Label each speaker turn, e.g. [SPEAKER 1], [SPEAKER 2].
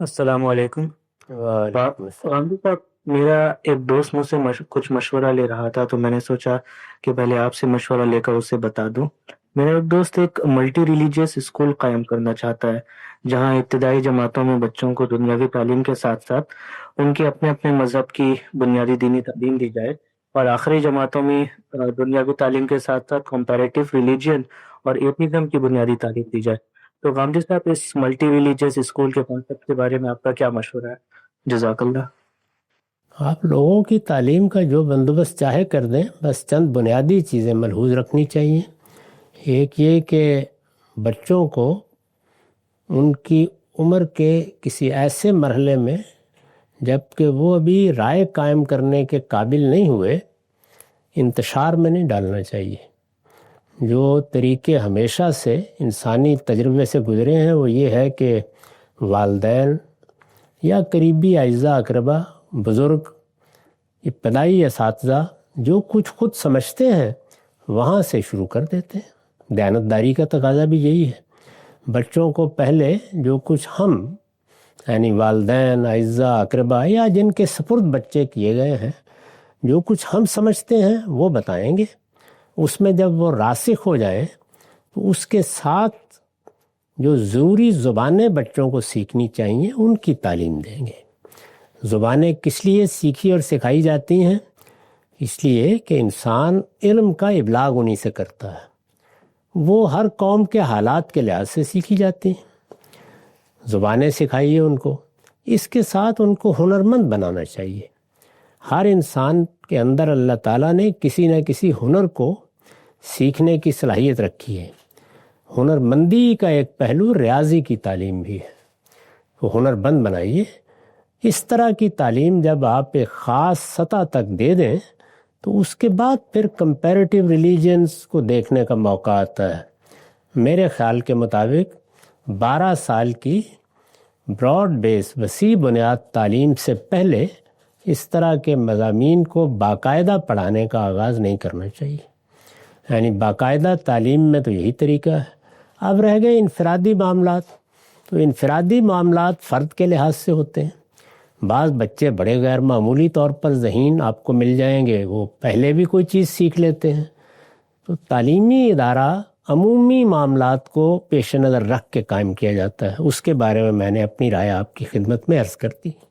[SPEAKER 1] السلام علیکم۔
[SPEAKER 2] وعلیکم السلام۔
[SPEAKER 1] غامدی صاحب، میرا ایک دوست مجھ سے کچھ مشورہ لے رہا تھا، تو میں نے سوچا کہ پہلے آپ سے مشورہ لے کر اسے بتا دوں۔ میرا ایک دوست ایک ملٹی ریلیجیس اسکول قائم کرنا چاہتا ہے، جہاں ابتدائی جماعتوں میں بچوں کو دنیاوی تعلیم کے ساتھ ساتھ ان کے اپنے اپنے مذہب کی بنیادی دینی تعلیم دی جائے، اور آخری جماعتوں میں دنیاوی تعلیم کے ساتھ ساتھ کمپیریٹیو ریلیجین اور ایتھنزم کی بنیادی تعلیم دی جائے۔ تو غامدی صاحب، اس ملٹی ریلیجیس اسکول کے کانسیپٹ کے بارے میں آپ کا کیا مشورہ ہے؟ جزاک اللہ۔
[SPEAKER 2] آپ لوگوں کی تعلیم کا جو بندوبست چاہے کر دیں، بس چند بنیادی چیزیں ملحوظ رکھنی چاہیے۔ ایک یہ کہ بچوں کو ان کی عمر کے کسی ایسے مرحلے میں جب کہ وہ ابھی رائے قائم کرنے کے قابل نہیں ہوئے، انتشار میں نہیں ڈالنا چاہیے۔ جو طریقے ہمیشہ سے انسانی تجربے سے گزرے ہیں وہ یہ ہے کہ والدین یا قریبی اعزاء اقربا، بزرگ، ابتدائی اساتذہ جو کچھ خود سمجھتے ہیں وہاں سے شروع کر دیتے ہیں۔ دیانتداری کا تقاضا بھی یہی ہے، بچوں کو پہلے جو کچھ ہم یعنی والدین، اعزاء اقربا یا جن کے سپرد بچے کیے گئے ہیں، جو کچھ ہم سمجھتے ہیں وہ بتائیں گے۔ اس میں جب وہ راسخ ہو جائیں تو اس کے ساتھ جو ضروری زبانیں بچوں کو سیکھنی چاہیے ان کی تعلیم دیں گے۔ زبانیں کس لیے سیکھی اور سکھائی جاتی ہیں؟ اس لیے کہ انسان علم کا ابلاغ انہی سے کرتا ہے۔ وہ ہر قوم کے حالات کے لحاظ سے سیکھی جاتی ہیں۔ زبانیں سکھائیے ان کو، اس کے ساتھ ان کو ہنرمند بنانا چاہیے۔ ہر انسان کے اندر اللہ تعالیٰ نے کسی نہ کسی ہنر کو سیکھنے کی صلاحیت رکھی ہے۔ ہنرمندی کا ایک پہلو ریاضی کی تعلیم بھی ہے، وہ ہنرمند بنائیے۔ اس طرح کی تعلیم جب آپ ایک خاص سطح تک دے دیں تو اس کے بعد پھر کمپیریٹیو ریلیجنز کو دیکھنے کا موقع آتا ہے۔ میرے خیال کے مطابق 12 سال کی براڈ بیس وسیع بنیاد تعلیم سے پہلے اس طرح کے مضامین کو باقاعدہ پڑھانے کا آغاز نہیں کرنا چاہیے۔ یعنی باقاعدہ تعلیم میں تو یہی طریقہ ہے۔ اب رہ گئے انفرادی معاملات، تو انفرادی معاملات فرد کے لحاظ سے ہوتے ہیں۔ بعض بچے بڑے غیر معمولی طور پر ذہین آپ کو مل جائیں گے، وہ پہلے بھی کوئی چیز سیکھ لیتے ہیں۔ تو تعلیمی ادارہ عمومی معاملات کو پیش نظر رکھ کے قائم کیا جاتا ہے۔ اس کے بارے میں نے اپنی رائے آپ کی خدمت میں عرض کر دی۔